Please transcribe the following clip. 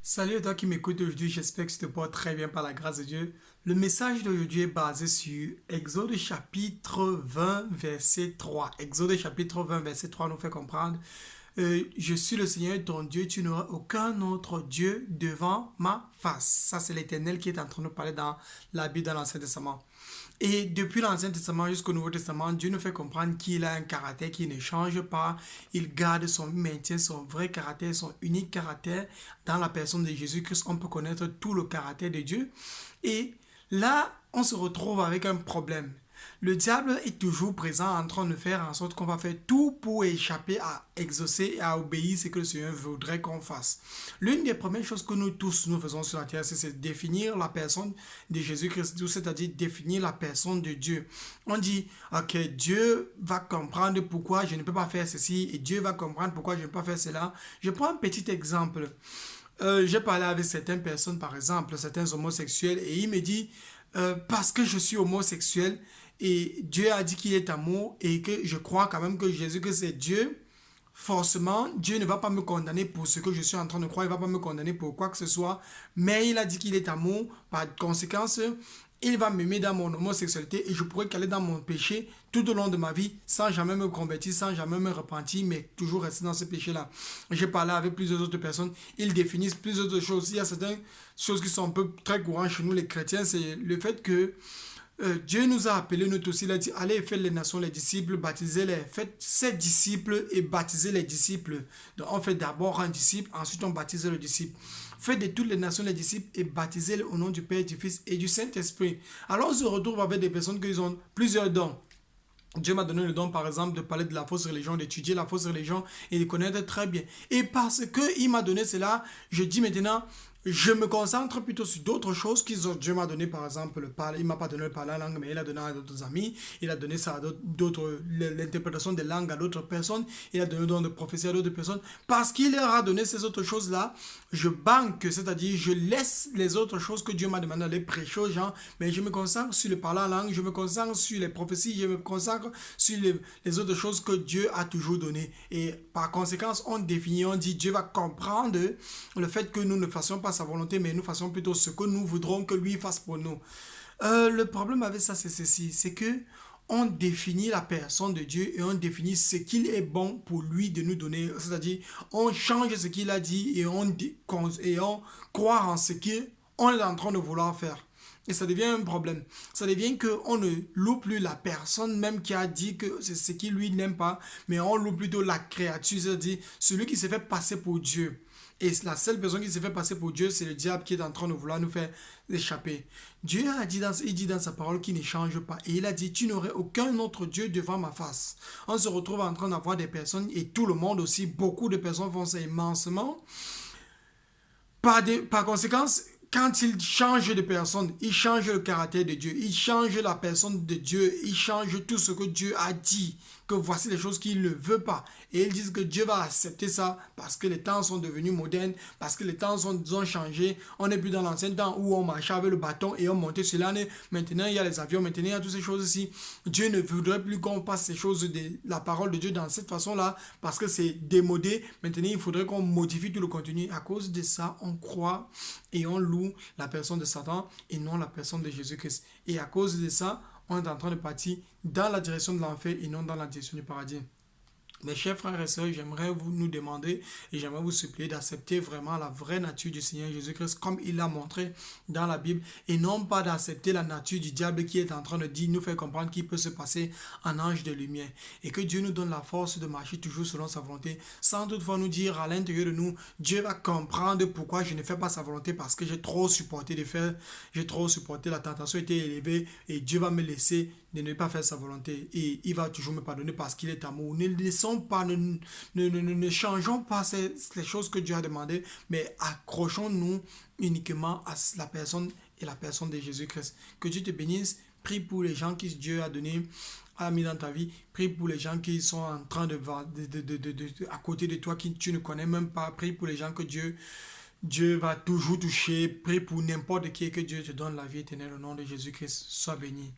Salut à toi qui m'écoute aujourd'hui, j'espère que tu te portes très bien par la grâce de Dieu. Le message d'aujourd'hui est basé sur Exode chapitre 20, verset 3. Exode chapitre 20, verset 3 nous fait comprendre, je suis le Seigneur ton Dieu, tu n'auras aucun autre Dieu devant ma face. Ça, c'est l'Éternel qui est en train de parler dans la Bible, dans l'Ancien Testament. Et depuis l'Ancien Testament jusqu'au Nouveau Testament, Dieu nous fait comprendre qu'il a un caractère qui ne change pas. Il garde son maintien, son vrai caractère, son unique caractère. Dans la personne de Jésus-Christ, on peut connaître tout le caractère de Dieu. Et là, on se retrouve avec un problème. Le diable est toujours présent en train de faire en sorte qu'on va faire tout pour échapper à exaucer et à obéir ce que le Seigneur voudrait qu'on fasse. L'une des premières choses que nous tous nous faisons sur la terre, c'est définir la personne de Jésus-Christ, c'est-à-dire définir la personne de Dieu. On dit, ok, Dieu va comprendre pourquoi je ne peux pas faire ceci et Dieu va comprendre pourquoi je ne peux pas faire cela. Je prends un petit exemple. J'ai parlé avec certaines personnes, par exemple, certains homosexuels, et il me dit, parce que je suis homosexuel, et Dieu a dit qu'il est amour, et que je crois quand même que Jésus, que c'est Dieu, forcément, Dieu ne va pas me condamner pour ce que je suis en train de croire, il ne va pas me condamner pour quoi que ce soit, mais il a dit qu'il est amour, par conséquence, il va m'aimer dans mon homosexualité et je pourrais caler dans mon péché tout au long de ma vie sans jamais me convertir, sans jamais me repentir, mais toujours rester dans ce péché-là. J'ai parlé avec plusieurs autres personnes, ils définissent plusieurs autres choses. Il y a certaines choses qui sont un peu très courantes chez nous les chrétiens, c'est le fait que Dieu nous a appelés, nous aussi, il a dit, allez faites les nations, les disciples, baptisez-les, faites ces disciples et baptisez les disciples. Donc on fait d'abord un disciple, ensuite on baptise le disciple. Faites de toutes les nations les disciples et baptisez-les au nom du Père, du Fils et du Saint-Esprit. Alors on se retrouve avec des personnes qui ont plusieurs dons. Dieu m'a donné le don, par exemple, de parler de la fausse religion, d'étudier la fausse religion et de connaître très bien. Et parce qu'il m'a donné cela, je dis maintenant, je me concentre plutôt sur d'autres choses que Dieu m'a donné, par exemple, il m'a pas donné le parler la langue, mais il a donné à d'autres amis, il a donné ça à d'autres, l'interprétation des langues à d'autres personnes, il a donné le don de prophétie à d'autres personnes. Parce qu'il leur a donné ces autres choses-là, je banque, c'est-à-dire je laisse les autres choses que Dieu m'a demandé d'aller prêcher aux gens, mais je me concentre sur le parler en langue, je me concentre sur les prophéties, je me consacre sur les autres choses que Dieu a toujours données. Et par conséquent, on définit, on dit, Dieu va comprendre le fait que nous ne fassions pas sa volonté, mais nous fassions plutôt ce que nous voudrons que lui fasse pour nous. Le problème avec ça, c'est ceci, c'est que on définit la personne de Dieu et on définit ce qu'il est bon pour lui de nous donner. C'est-à-dire, on change ce qu'il a dit et on croit en ce qu'on est en train de vouloir faire. Et ça devient un problème. Ça devient qu'on ne loue plus la personne même qui a dit que c'est ce qu'il lui n'aime pas, mais on loue plutôt la créature, c'est-à-dire celui qui s'est fait passer pour Dieu. Et la seule personne qui s'est fait passer pour Dieu, c'est le diable qui est en train de vouloir nous faire échapper. Dieu a dit il dit dans sa parole qu'il ne change pas. Et il a dit, tu n'aurais aucun autre Dieu devant ma face. On se retrouve en train d'avoir des personnes, et tout le monde aussi, beaucoup de personnes font ça immensément. Par conséquent, quand il change de personne, il change le caractère de Dieu, il change la personne de Dieu, il change tout ce que Dieu a dit, que voici les choses qu'il ne veut pas. Et ils disent que Dieu va accepter ça parce que les temps sont devenus modernes, parce que les temps ont changé. On n'est plus dans l'ancien temps où on marchait avec le bâton et on montait sur l'âne. Maintenant, il y a les avions, maintenant, il y a toutes ces choses-ci. Dieu ne voudrait plus qu'on passe ces choses de la parole de Dieu dans cette façon-là parce que c'est démodé. Maintenant, il faudrait qu'on modifie tout le contenu. À cause de ça, on croit et on loue la personne de Satan et non la personne de Jésus-Christ. Et à cause de ça, on est en train de partir dans la direction de l'enfer et non dans la direction du paradis. Mes chers frères et sœurs, j'aimerais vous nous demander et j'aimerais vous supplier d'accepter vraiment la vraie nature du Seigneur Jésus-Christ comme il l'a montré dans la Bible et non pas d'accepter la nature du diable qui est en train de dire, nous faire comprendre qu'il peut se passer en ange de lumière et que Dieu nous donne la force de marcher toujours selon sa volonté sans toutefois nous dire à l'intérieur de nous, Dieu va comprendre pourquoi je ne fais pas sa volonté parce que j'ai trop supporté la tentation était élevée et Dieu va me laisser de ne pas faire sa volonté et il va toujours me pardonner parce qu'il est amour. Ne laissons pas, ne changeons pas les choses que Dieu a demandées, mais accrochons-nous uniquement à la personne et la personne de Jésus-Christ. Que Dieu te bénisse. Prie pour les gens que Dieu a donné, a mis dans ta vie. Prie pour les gens qui sont en train à côté de toi, qui tu ne connais même pas. Prie pour les gens que Dieu va toujours toucher. Prie pour n'importe qui et que Dieu te donne la vie éternelle au nom de Jésus-Christ. Sois béni.